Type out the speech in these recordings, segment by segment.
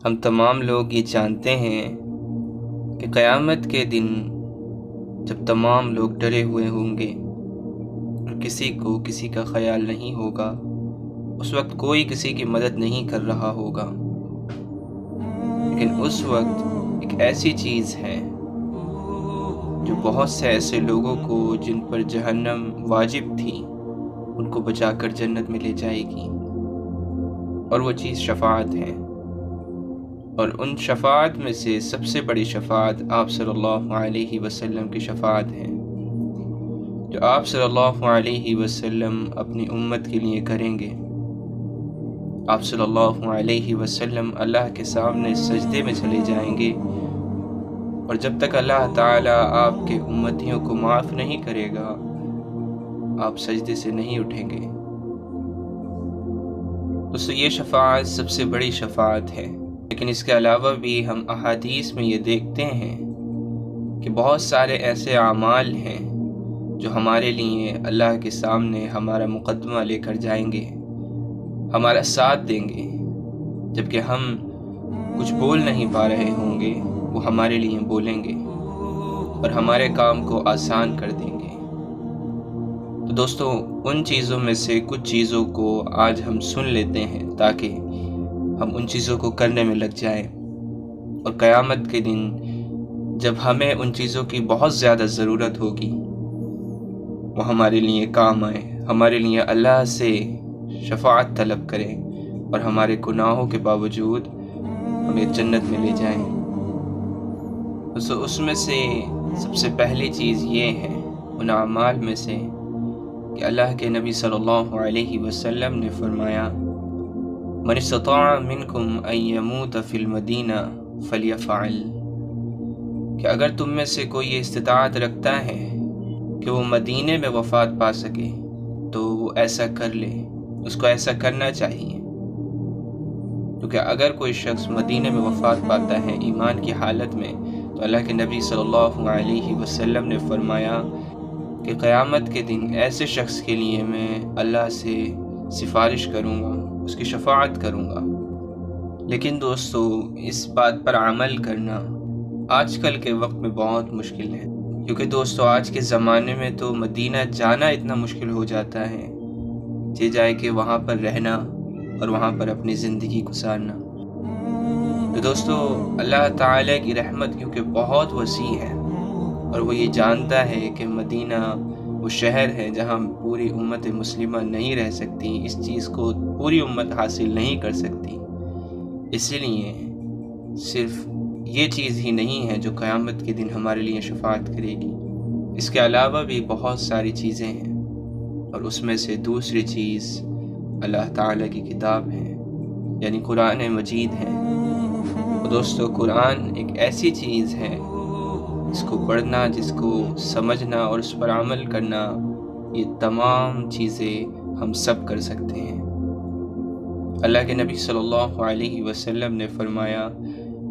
ہم تمام لوگ یہ جانتے ہیں کہ قیامت کے دن جب تمام لوگ ڈرے ہوئے ہوں گے اور کسی کو کسی کا خیال نہیں ہوگا، اس وقت کوئی کسی کی مدد نہیں کر رہا ہوگا، لیکن اس وقت ایک ایسی چیز ہے جو بہت سے ایسے لوگوں کو جن پر جہنم واجب تھی ان کو بچا کر جنت میں لے جائے گی، اور وہ چیز شفاعت ہے۔ اور ان شفاعت میں سے سب سے بڑی شفاعت آپ صلی اللہ علیہ وسلم کی شفاعت ہے، جو آپ صلی اللہ علیہ وسلم اپنی امت کے لیے کریں گے۔ آپ صلی اللہ علیہ وسلم اللہ کے سامنے سجدے میں چلے جائیں گے، اور جب تک اللہ تعالیٰ آپ کے امتیوں کو معاف نہیں کرے گا آپ سجدے سے نہیں اٹھیں گے۔ تو یہ شفاعت سب سے بڑی شفاعت ہے، لیکن اس کے علاوہ بھی ہم احادیث میں یہ دیکھتے ہیں کہ بہت سارے ایسے اعمال ہیں جو ہمارے لیے اللہ کے سامنے ہمارا مقدمہ لے کر جائیں گے، ہمارا ساتھ دیں گے، جبکہ ہم کچھ بول نہیں پا رہے ہوں گے، وہ ہمارے لیے بولیں گے اور ہمارے کام کو آسان کر دیں گے۔ تو دوستو، ان چیزوں میں سے کچھ چیزوں کو آج ہم سن لیتے ہیں تاکہ ہم ان چیزوں کو کرنے میں لگ جائیں، اور قیامت کے دن جب ہمیں ان چیزوں کی بہت زیادہ ضرورت ہوگی وہ ہمارے لیے کام آئے، ہمارے لیے اللہ سے شفاعت طلب کریں اور ہمارے گناہوں کے باوجود ہمیں جنت میں لے جائیں۔ اس میں سے سب سے پہلی چیز یہ ہے ان اعمال میں سے کہ اللہ کے نبی صلی اللہ علیہ وسلم نے فرمایا، من استطاع منکم ان یموت فی المدینہ فلیفعل، کہ اگر تم میں سے کوئی یہ استطاعت رکھتا ہے کہ وہ مدینے میں وفات پا سکے تو وہ ایسا کر لے، اس کو ایسا کرنا چاہیے، کیونکہ اگر کوئی شخص مدینے میں وفات پاتا ہے ایمان کی حالت میں تو اللہ کے نبی صلی اللہ علیہ وسلم نے فرمایا کہ قیامت کے دن ایسے شخص کے لیے میں اللہ سے سفارش کروں گا، اس کی شفاعت کروں گا۔ لیکن دوستو، اس بات پر عمل کرنا آج کل کے وقت میں بہت مشکل ہے، کیونکہ دوستو آج کے زمانے میں تو مدینہ جانا اتنا مشکل ہو جاتا ہے کہ جائے کہ وہاں پر رہنا اور وہاں پر اپنی زندگی گزارنا۔ تو دوستو، اللہ تعالیٰ کی رحمت کیونکہ بہت وسیع ہے اور وہ یہ جانتا ہے کہ مدینہ وہ شہر ہے جہاں پوری امت مسلمہ نہیں رہ سکتی، اس چیز کو پوری امت حاصل نہیں کر سکتی، اسی لیے صرف یہ چیز ہی نہیں ہے جو قیامت کے دن ہمارے لیے شفاعت کرے گی، اس کے علاوہ بھی بہت ساری چیزیں ہیں، اور اس میں سے دوسری چیز اللہ تعالیٰ کی کتاب ہے، یعنی قرآن مجید ہے۔ تو دوستو، قرآن ایک ایسی چیز ہے جس کو پڑھنا، جس کو سمجھنا اور اس پر عمل کرنا، یہ تمام چیزیں ہم سب کر سکتے ہیں۔ اللہ کے نبی صلی اللہ علیہ وسلم نے فرمایا،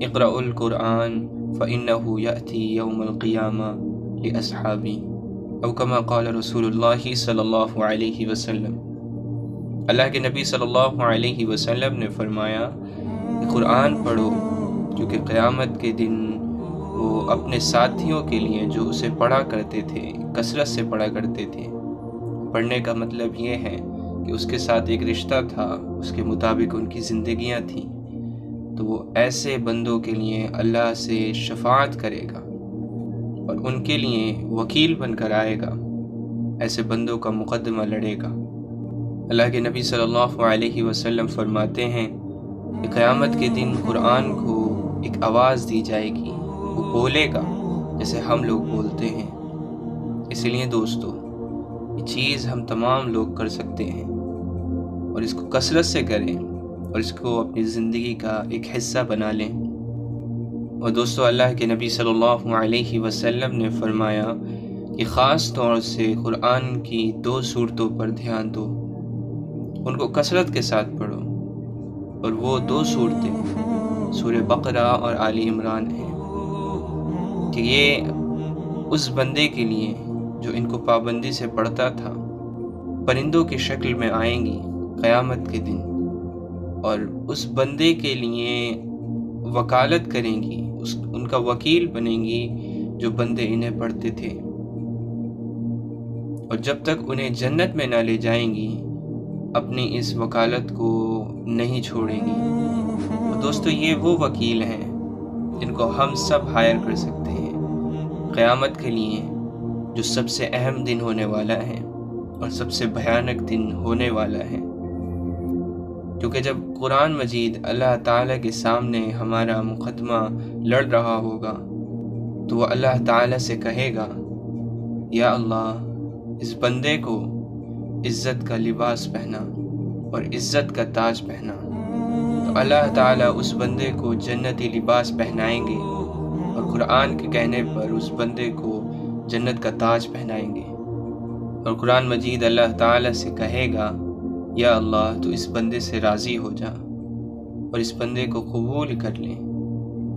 اقرأوا القرآن فإنه يأتي يوم القيامة لأصحابی، او کما قال رسول اللہ صلی اللہ علیہ وسلم۔ اللہ کے نبی صلی اللہ علیہ وسلم نے فرمایا کہ قرآن پڑھو، کیونکہ قیامت کے دن وہ اپنے ساتھیوں کے لیے جو اسے پڑھا کرتے تھے، کثرت سے پڑھا کرتے تھے، پڑھنے کا مطلب یہ ہے کہ اس کے ساتھ ایک رشتہ تھا، اس کے مطابق ان کی زندگیاں تھیں، تو وہ ایسے بندوں کے لیے اللہ سے شفاعت کرے گا اور ان کے لیے وکیل بن کر آئے گا، ایسے بندوں کا مقدمہ لڑے گا۔ اللہ کے نبی صلی اللہ علیہ وسلم فرماتے ہیں کہ قیامت کے دن قرآن کو ایک آواز دی جائے گی، وہ بولے گا جیسے ہم لوگ بولتے ہیں۔ اسی لیے دوستو، یہ چیز ہم تمام لوگ کر سکتے ہیں اور اس کو کثرت سے کریں اور اس کو اپنی زندگی کا ایک حصہ بنا لیں۔ اور دوستو، اللہ کے نبی صلی اللہ علیہ وسلم نے فرمایا کہ خاص طور سے قرآن کی 2 صورتوں پر دھیان دو، ان کو کثرت کے ساتھ پڑھو، اور وہ 2 صورتیں سورہ بقرہ اور آل عمران ہیں، کہ یہ اس بندے کے لیے جو ان کو پابندی سے پڑھتا تھا پرندوں کی شکل میں آئیں گی قیامت کے دن، اور اس بندے کے لیے وکالت کریں گی، ان کا وکیل بنیں گی جو بندے انہیں پڑھتے تھے، اور جب تک انہیں جنت میں نہ لے جائیں گی اپنی اس وکالت کو نہیں چھوڑیں گی۔ اور دوستو، یہ وہ وکیل ہیں جن کو ہم سب ہائر کر سکتے ہیں قیامت کے لیے، جو سب سے اہم دن ہونے والا ہے اور سب سے بھیانک دن ہونے والا ہے، کیونکہ جب قرآن مجید اللہ تعالیٰ کے سامنے ہمارا مقدمہ لڑ رہا ہوگا تو وہ اللہ تعالیٰ سے کہے گا، یا اللہ، اس بندے کو عزت کا لباس پہنا اور عزت کا تاج پہنا۔ تو اللہ تعالیٰ اس بندے کو جنتی لباس پہنائیں گے اور قرآن کے کہنے پر اس بندے کو جنت کا تاج پہنائیں گے، اور قرآن مجید اللہ تعالیٰ سے کہے گا، یا اللہ، تو اس بندے سے راضی ہو جا اور اس بندے کو قبول کر لیں۔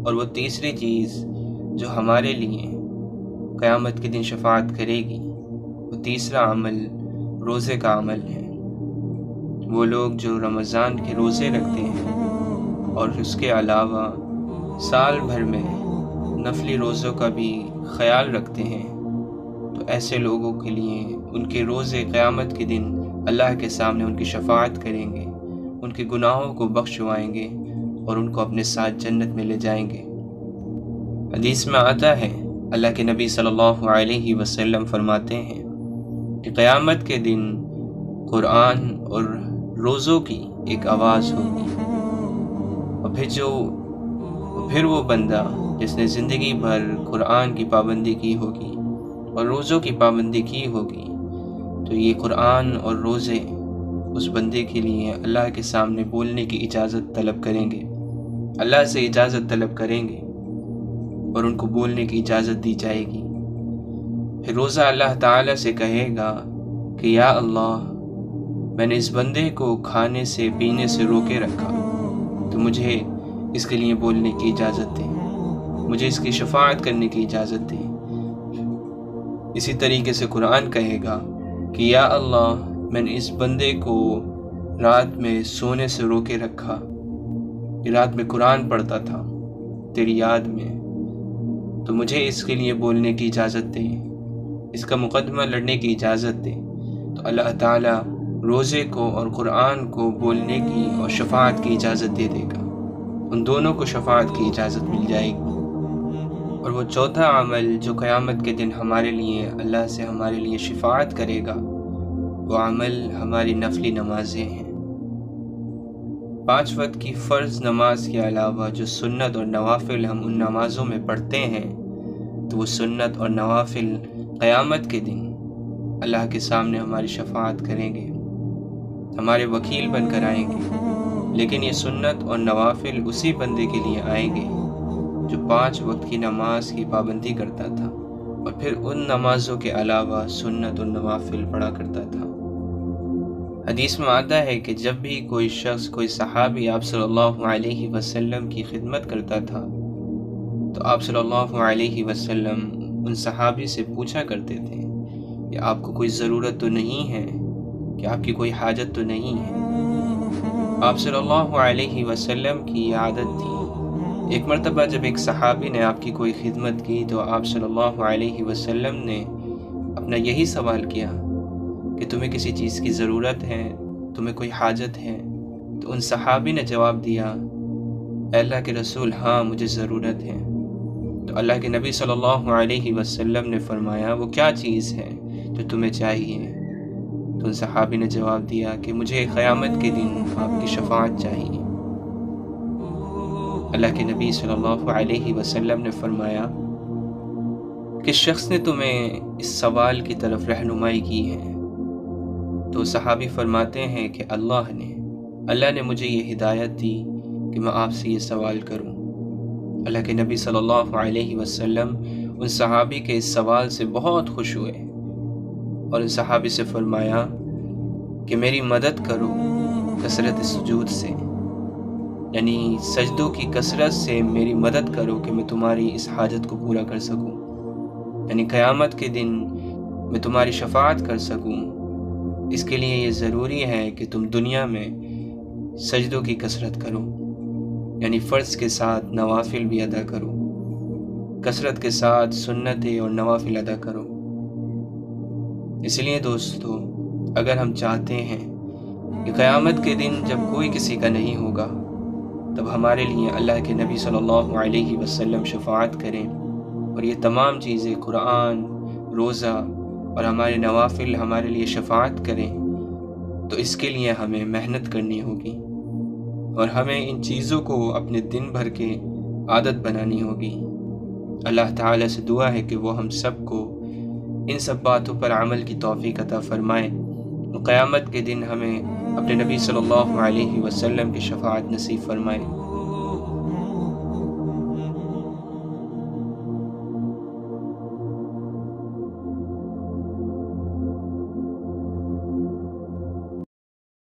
اور وہ تیسری چیز جو ہمارے لیے قیامت کے دن شفاعت کرے گی، وہ تیسرا عمل روزے کا عمل ہے۔ وہ لوگ جو رمضان کے روزے رکھتے ہیں اور اس کے علاوہ سال بھر میں نفلی روزوں کا بھی خیال رکھتے ہیں، تو ایسے لوگوں کے لیے ان کے روزے قیامت کے دن اللہ کے سامنے ان کی شفاعت کریں گے، ان کے گناہوں کو بخشوائیں گے اور ان کو اپنے ساتھ جنت میں لے جائیں گے۔ حدیث میں آتا ہے، اللہ کے نبی صلی اللہ علیہ وسلم فرماتے ہیں کہ قیامت کے دن قرآن اور روزوں کی ایک آواز ہوگی، اور پھر وہ بندہ جس نے زندگی بھر قرآن کی پابندی کی ہوگی اور روزوں کی پابندی کی ہوگی، تو یہ قرآن اور روزے اس بندے کے لیے اللہ کے سامنے بولنے کی اجازت طلب کریں گے، اللہ سے اجازت طلب کریں گے اور ان کو بولنے کی اجازت دی جائے گی۔ پھر روزہ اللہ تعالیٰ سے کہے گا کہ یا اللہ، میں نے اس بندے کو کھانے سے پینے سے روکے رکھا، تو مجھے اس کے لیے بولنے کی اجازت دے، مجھے اس کی شفاعت کرنے کی اجازت دے۔ اسی طریقے سے قرآن کہے گا کہ یا اللہ، میں نے اس بندے کو رات میں سونے سے روکے رکھا، رات میں قرآن پڑھتا تھا تیری یاد میں، تو مجھے اس کے لیے بولنے کی اجازت دے، اس کا مقدمہ لڑنے کی اجازت دے۔ تو اللہ تعالیٰ روزے کو اور قرآن کو بولنے کی اور شفاعت کی اجازت دے دے گا، ان دونوں کو شفاعت کی اجازت مل جائے گی۔ اور وہ چوتھا عمل جو قیامت کے دن ہمارے لیے اللہ سے ہمارے لیے شفاعت کرے گا، وہ عمل ہماری نفلی نمازیں ہیں۔ 5 وقت کی فرض نماز کے علاوہ جو سنت اور نوافل ہم ان نمازوں میں پڑھتے ہیں، تو وہ سنت اور نوافل قیامت کے دن اللہ کے سامنے ہماری شفاعت کریں گے، ہمارے وکیل بن کر آئیں گے۔ لیکن یہ سنت اور نوافل اسی بندے کے لیے آئیں گے جو 5 وقت کی نماز کی پابندی کرتا تھا اور پھر ان نمازوں کے علاوہ سنت اور نوافل پڑھا کرتا تھا۔ حدیث میں آتا ہے کہ جب بھی کوئی شخص، کوئی صحابی آپ صلی اللہ علیہ وسلم کی خدمت کرتا تھا، تو آپ صلی اللہ علیہ وسلم ان صحابی سے پوچھا کرتے تھے کہ آپ کو کوئی ضرورت تو نہیں ہے، کہ آپ کی کوئی حاجت تو نہیں ہے۔ آپ صلی اللہ علیہ وسلم کی یہ عادت تھی۔ ایک مرتبہ جب ایک صحابی نے آپ کی کوئی خدمت کی تو آپ صلی اللہ علیہ وسلم نے اپنا یہی سوال کیا کہ تمہیں کسی چیز کی ضرورت ہے، تمہیں کوئی حاجت ہے؟ تو ان صحابی نے جواب دیا، اے اللہ کے رسول، ہاں مجھے ضرورت ہے۔ تو اللہ کے نبی صلی اللہ علیہ وسلم نے فرمایا، وہ کیا چیز ہے جو تمہیں چاہیے؟ تو ان صحابی نے جواب دیا کہ مجھے قیامت کے دن آپ کی شفاعت چاہیے۔ اللہ کے نبی صلی اللہ علیہ وسلم نے فرمایا، کس شخص نے تمہیں اس سوال کی طرف رہنمائی کی ہے؟ تو صحابی فرماتے ہیں کہ اللہ نے مجھے یہ ہدایت دی کہ میں آپ سے یہ سوال کروں۔ اللہ کے نبی صلی اللہ علیہ وسلم ان صحابی کے اس سوال سے بہت خوش ہوئے اور ان صحابی سے فرمایا کہ میری مدد کرو کثرت سجود سے، یعنی سجدوں کی کثرت سے میری مدد کرو کہ میں تمہاری اس حاجت کو پورا کر سکوں، یعنی قیامت کے دن میں تمہاری شفاعت کر سکوں۔ اس کے لیے یہ ضروری ہے کہ تم دنیا میں سجدوں کی کثرت کرو، یعنی فرض کے ساتھ نوافل بھی ادا کرو، کثرت کے ساتھ سنتیں اور نوافل ادا کرو۔ اس لیے دوستو، اگر ہم چاہتے ہیں کہ قیامت کے دن جب کوئی کسی کا نہیں ہوگا، تب ہمارے لیے اللہ کے نبی صلی اللہ علیہ وسلم شفاعت کریں، اور یہ تمام چیزیں قرآن، روزہ اور ہمارے نوافل ہمارے لیے شفاعت کریں، تو اس کے لیے ہمیں محنت کرنی ہوگی، اور ہمیں ان چیزوں کو اپنے دن بھر کے عادت بنانی ہوگی۔ اللہ تعالیٰ سے دعا ہے کہ وہ ہم سب کو ان سب باتوں پر عمل کی توفیق عطا فرمائے، اور قیامت کے دن ہمیں اپنے نبی صلی اللہ علیہ وسلم کی شفاعت نصیب فرمائے۔